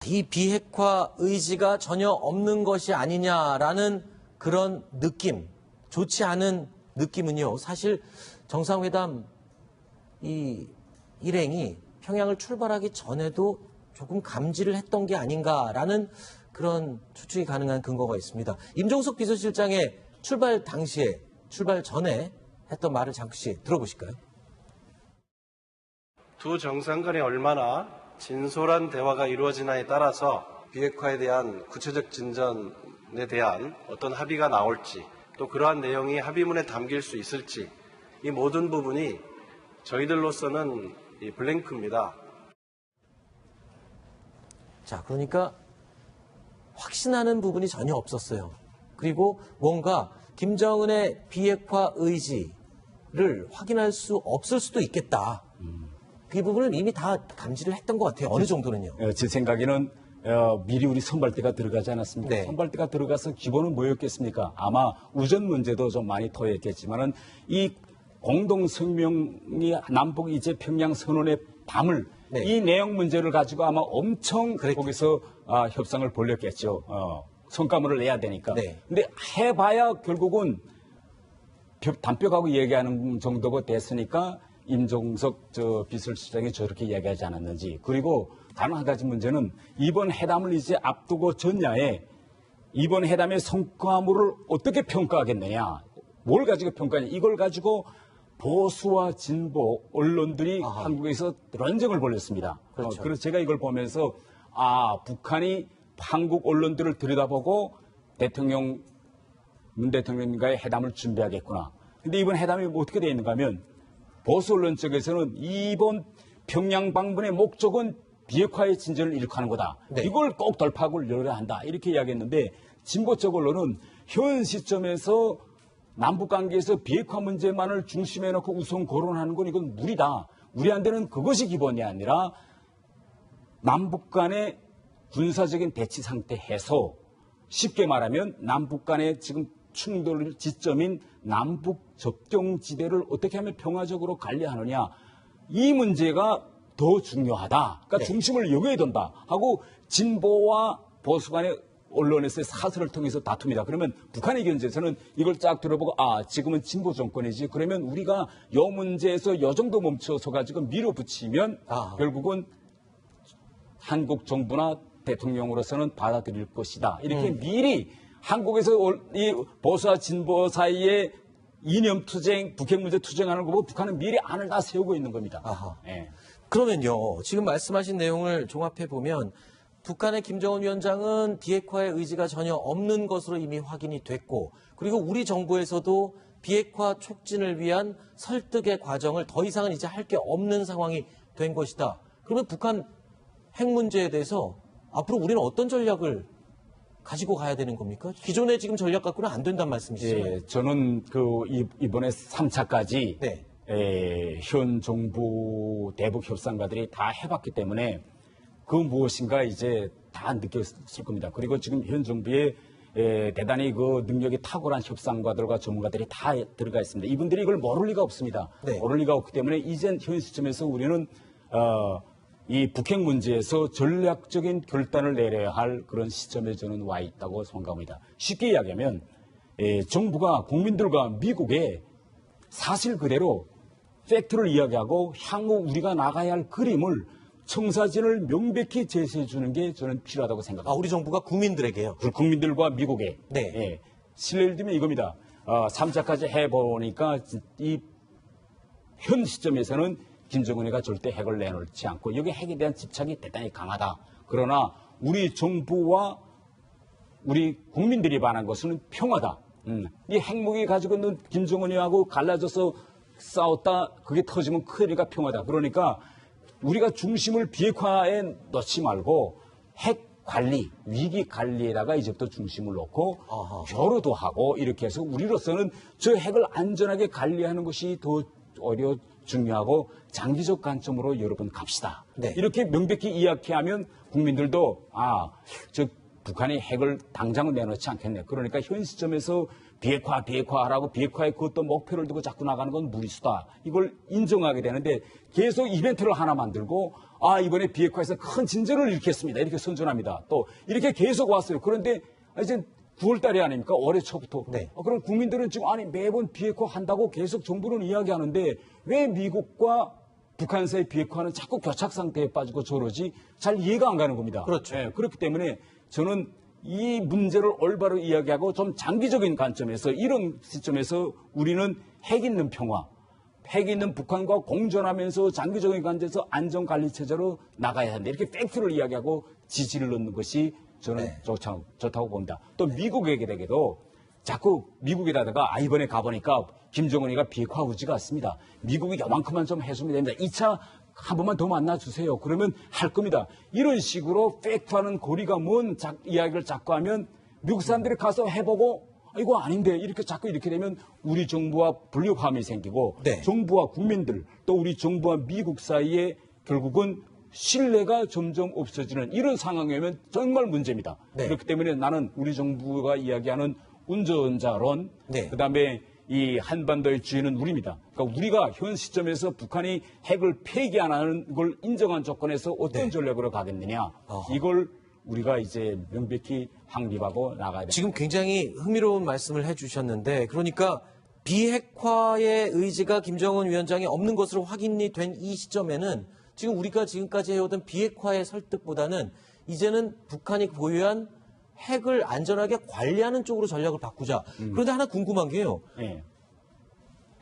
이 비핵화 의지가 전혀 없는 것이 아니냐라는 그런 느낌, 좋지 않은 느낌은요. 사실 정상회담 이 일행이 평양을 출발하기 전에도 조금 감지를 했던 게 아닌가라는 그런 추측이 가능한 근거가 있습니다. 임종석 비서실장의 출발 당시에, 출발 전에 했던 말을 잠시 들어보실까요? 두 정상 간에 얼마나 진솔한 대화가 이루어지나에 따라서 비핵화에 대한 구체적 진전에 대한 어떤 합의가 나올지, 또 그러한 내용이 합의문에 담길 수 있을지, 이 모든 부분이 저희들로서는 블랭크입니다. 자, 그러니까 확신하는 부분이 전혀 없었어요. 그리고 뭔가 김정은의 비핵화 의지를 확인할 수 없을 수도 있겠다. 그 부분을 이미 다 감지를 했던 것 같아요. 어느 정도는요. 제 생각에는 미리 우리 선발대가 들어가지 않았습니까? 네. 선발대가 들어가서 기본은 뭐였겠습니까? 아마 우전 문제도 좀 많이 토했겠지만은 이 공동성명이 남북 이제 평양 선언의 밤을 네. 이 내용 문제를 가지고 아마 엄청 거기서 협상을 벌였겠죠. 성과물을 내야 되니까. 네. 근데 해봐야 결국은 담벼가고 얘기하는 정도가 됐으니까 임종석 비서실장이 저렇게 얘기하지 않았는지. 그리고 다른 한 가지 문제는 이번 회담을 이제 앞두고 전야에 이번 회담의 성과물을 어떻게 평가하겠느냐. 뭘 가지고 평가하냐. 이걸 가지고 보수와 진보 언론들이 한국에서 런정을 벌였습니다. 그렇죠. 그래서 제가 이걸 보면서 북한이 한국 언론들을 들여다보고 문 대통령과의 회담을 준비하겠구나. 근데 이번 회담이 어떻게 되어 있는가 하면 보수 언론 쪽에서는 이번 평양 방문의 목적은 비핵화의 진전을 일으키는 거다. 네. 이걸 꼭 돌파구를 열어야 한다. 이렇게 이야기했는데 진보 쪽 언론은 현 시점에서 남북관계에서 비핵화 문제만을 중심에 놓고 우선 거론하는 건 이건 무리다. 우리한테는 그것이 기본이 아니라 남북 간의 군사적인 대치 상태에서 쉽게 말하면 남북 간의 지금 충돌 지점인 남북 접경지대를 어떻게 하면 평화적으로 관리하느냐. 이 문제가 더 중요하다. 그러니까 네. 중심을 여기에 둔다 하고 진보와 보수 간의 언론에서의 사설을 통해서 다툽니다. 그러면 북한의 견제에서는 이걸 쫙 들어보고 지금은 진보 정권이지. 그러면 우리가 요 문제에서 요 정도 멈춰서 가지고 밀어붙이면 결국은 한국 정부나 대통령으로서는 받아들일 것이다. 이렇게 미리 한국에서 이 보수와 진보 사이에 이념 투쟁, 북핵 문제 투쟁하는 거 보고 북한은 미리 안을 다 세우고 있는 겁니다. 예. 그러면요, 지금 말씀하신 내용을 종합해 보면 북한의 김정은 위원장은 비핵화의 의지가 전혀 없는 것으로 이미 확인이 됐고, 그리고 우리 정부에서도 비핵화 촉진을 위한 설득의 과정을 더 이상은 이제 할 게 없는 상황이 된 것이다. 그러면 북한 핵 문제에 대해서 앞으로 우리는 어떤 전략을 가지고 가야 되는 겁니까? 기존의 지금 전략 갖고는 안 된다는 말씀이시죠? 예, 저는 이번에 3차까지 네. 현 정부 대북 협상가들이 다 해봤기 때문에 그 무엇인가 이제 다 느꼈을 겁니다. 그리고 지금 현 정부에 대단히 그 능력이 탁월한 협상가들과 전문가들이 다 들어가 있습니다. 이분들이 이걸 모를 리가 없습니다. 네. 모를 리가 없기 때문에 이젠 현 시점에서 우리는 이 북핵 문제에서 전략적인 결단을 내려야 할 그런 시점에 저는 와 있다고 생각합니다. 쉽게 이야기하면 정부가 국민들과 미국에 사실 그대로 팩트를 이야기하고 향후 우리가 나가야 할 그림을 청사진을 명백히 제시해 주는 게 저는 필요하다고 생각합니다. 우리 정부가 국민들에게요? 국민들과 미국에. 네. 예. 실례를 들면 이겁니다. 3차까지 해보니까 이 현 시점에서는 김정은이가 절대 핵을 내놓지 않고 여기 핵에 대한 집착이 대단히 강하다. 그러나 우리 정부와 우리 국민들이 반한 것은 평화다. 이 핵무기 가지고 있는 김정은이하고 갈라져서 싸웠다. 그게 터지면 큰일이가 평화다. 그러니까 우리가 중심을 비핵화에 넣지 말고 핵 관리, 위기 관리에다가 이제부터 중심을 놓고 교류도 하고 이렇게 해서 우리로서는 저 핵을 안전하게 관리하는 것이 더 오히려 중요하고 장기적 관점으로 여러분 갑시다. 네. 이렇게 명백히 이야기하면 국민들도 저 북한이 핵을 당장은 내놓지 않겠네. 그러니까 현 시점에서 비핵화하라고 비핵화의 그 어떤 목표를 두고 자꾸 나가는 건 무리수다. 이걸 인정하게 되는데 계속 이벤트를 하나 만들고 이번에 비핵화에서 큰 진전을 일으켰습니다. 이렇게 선전합니다. 또 이렇게 계속 왔어요. 그런데 이제 9월 달이 아닙니까? 올해 초부터. 네. 그럼 국민들은 지금 매번 비핵화 한다고 계속 정부는 이야기하는데 왜 미국과 북한 사이 비핵화는 자꾸 교착 상태에 빠지고 저러지? 잘 이해가 안 가는 겁니다. 그렇죠. 예, 그렇기 때문에 저는 이 문제를 올바로 이야기하고 좀 장기적인 관점에서 이런 시점에서 우리는 핵 있는 평화, 핵 있는 북한과 공존하면서 장기적인 관점에서 안전관리체제로 나가야 한다. 이렇게 팩트를 이야기하고 지지를 넣는 것이 저는 좋다고 봅니다. 또 미국 얘기되게도 자꾸 미국에다가 이번에 가보니까 김정은이가 비핵화 의지가 같습니다. 미국이 요만큼만 좀 해주면 됩니다. 2차 한 번만 더 만나주세요. 그러면 할 겁니다. 이런 식으로 팩트와는 거리가 먼 이야기를 자꾸 하면 미국 사람들이 가서 해보고 이거 아닌데 이렇게 자꾸 이렇게 되면 우리 정부와 불협화음이 생기고 네. 정부와 국민들 또 우리 정부와 미국 사이에 결국은 신뢰가 점점 없어지는 이런 상황이 오면 정말 문제입니다. 네. 그렇기 때문에 나는 우리 정부가 이야기하는 운전자론, 네. 그다음에 이 한반도의 주인은 우리입니다. 그러니까 우리가 현 시점에서 북한이 핵을 폐기 안 하는 걸 인정한 조건에서 어떤 네. 전략으로 가겠느냐. 이걸 우리가 이제 명백히 확립하고 나가야 됩니다. 지금 굉장히 흥미로운 말씀을 해주셨는데, 그러니까 비핵화의 의지가 김정은 위원장이 없는 것으로 확인이 된 이 시점에는 지금 우리가 지금까지 해오던 비핵화의 설득보다는 이제는 북한이 보유한 핵을 안전하게 관리하는 쪽으로 전략을 바꾸자. 그런데 하나 궁금한 게요. 예.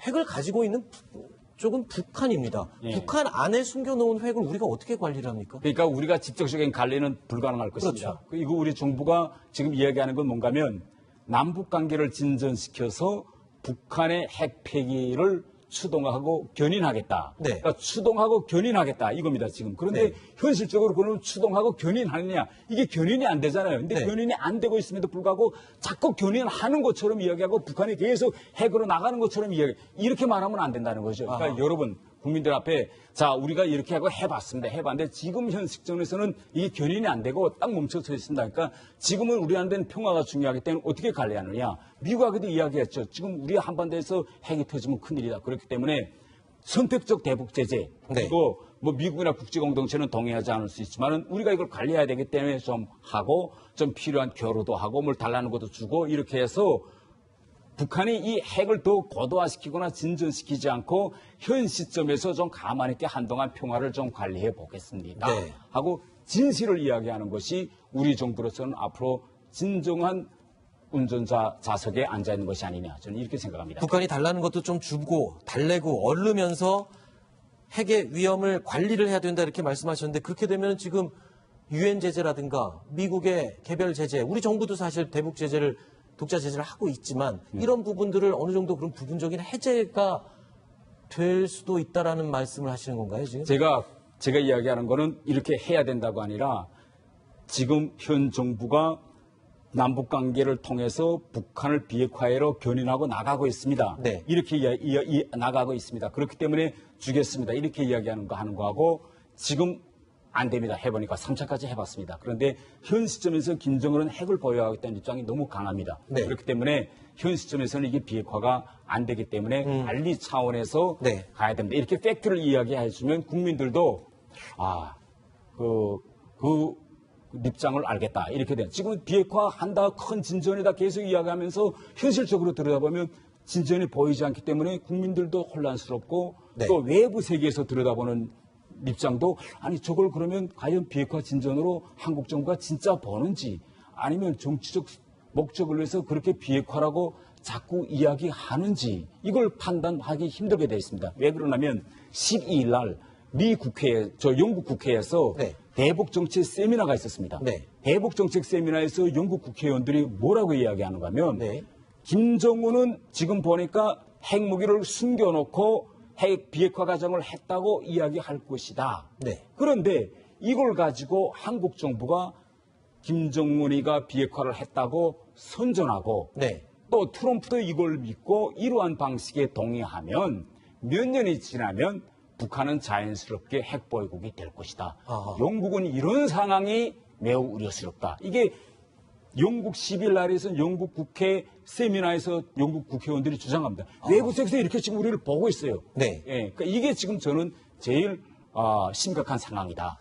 핵을 가지고 있는 쪽은 북한입니다. 예. 북한 안에 숨겨놓은 핵을 우리가 어떻게 관리를 합니까? 그러니까 우리가 직접적인 관리는 불가능할 것입니다. 그렇죠. 그리고 우리 정부가 지금 이야기하는 건 뭔가면 남북 관계를 진전시켜서 북한의 핵 폐기를 추동하고 견인하겠다. 네. 그러니까 추동하고 견인하겠다 이겁니다 지금. 그런데 네. 현실적으로 그러면 추동하고 견인하느냐 이게 견인이 안 되잖아요. 근데 네. 견인이 안 되고 있음에도 불구하고 자꾸 견인하는 것처럼 이야기하고 북한이 계속 핵으로 나가는 것처럼 이렇게 말하면 안 된다는 거죠. 그러니까 아하. 여러분 국민들 앞에 자 우리가 이렇게 하고 해봤는데 지금 현 시점에서는 이게 견인이 안 되고 딱 멈춰서 있습니다. 그러니까 지금은 우리한테는 평화가 중요하기 때문에 어떻게 관리하느냐. 미국하고도 이야기했죠. 지금 우리 한반도에서 핵이 터지면 큰일이다. 그렇기 때문에 선택적 대북 제재 그리고 뭐 미국이나 국제공동체는 동의하지 않을 수 있지만은 우리가 이걸 관리해야 되기 때문에 좀 하고 좀 필요한 교류도 하고 뭘 달라는 것도 주고 이렇게 해서 북한이 이 핵을 더 고도화시키거나 진전시키지 않고 현 시점에서 좀 가만히 있게 한동안 평화를 좀 관리해 보겠습니다. 네. 하고 진실을 이야기하는 것이 우리 정부로서는 앞으로 진정한 운전자 좌석에 앉아 있는 것이 아니냐 저는 이렇게 생각합니다. 북한이 달라는 것도 좀 주고 달래고 얼르면서 핵의 위험을 관리를 해야 된다 이렇게 말씀하셨는데 그렇게 되면 지금 유엔 제재라든가 미국의 개별 제재, 우리 정부도 사실 대북 제재를 독자 제재를 하고 있지만 이런 부분들을 어느 정도 그런 부분적인 해제가 될 수도 있다라는 말씀을 하시는 건가요, 지금? 제가 이야기하는 거는 이렇게 해야 된다고 아니라 지금 현 정부가 남북 관계를 통해서 북한을 비핵화해로 견인하고 나가고 있습니다. 네. 이렇게 나가고 있습니다. 그렇기 때문에 주겠습니다. 이렇게 이야기하는 거 하는 거하고 지금 안 됩니다. 해보니까 3차까지 해봤습니다. 그런데 현 시점에서 김정은은 핵을 보유하겠다는 입장이 너무 강합니다. 네. 그렇기 때문에 현 시점에서는 이게 비핵화가 안 되기 때문에 관리 차원에서 네. 가야 됩니다. 이렇게 팩트를 이야기해 주면 국민들도 그 입장을 알겠다. 이렇게 돼. 지금 비핵화 한다, 큰 진전이다 계속 이야기하면서 현실적으로 들여다보면 진전이 보이지 않기 때문에 국민들도 혼란스럽고 네. 또 외부 세계에서 들여다보는 입장도 아니 저걸 그러면 과연 비핵화 진전으로 한국 정부가 진짜 버는지 아니면 정치적 목적을 위해서 그렇게 비핵화라고 자꾸 이야기하는지 이걸 판단하기 힘들게 되어 있습니다. 왜 그러냐면 12일 날 미 국회에 영국 국회에서 네. 대북 정책 세미나가 있었습니다. 네. 대북 정책 세미나에서 영국 국회의원들이 뭐라고 이야기하는가 하면 네. 김정은은 지금 보니까 핵무기를 숨겨놓고 핵 비핵화 과정을 했다고 이야기할 것이다. 네. 그런데 이걸 가지고 한국 정부가 김정은이가 비핵화를 했다고 선전하고 네. 또 트럼프도 이걸 믿고 이러한 방식에 동의하면 몇 년이 지나면 북한은 자연스럽게 핵 보유국이 될 것이다. 아하. 영국은 이런 상황이 매우 우려스럽다. 이게 영국 10일 날에서는 영국 국회 세미나에서 영국 국회의원들이 주장합니다. 외부에서 이렇게 지금 우리를 보고 있어요. 네. 예, 그러니까 이게 지금 저는 제일 심각한 상황이다.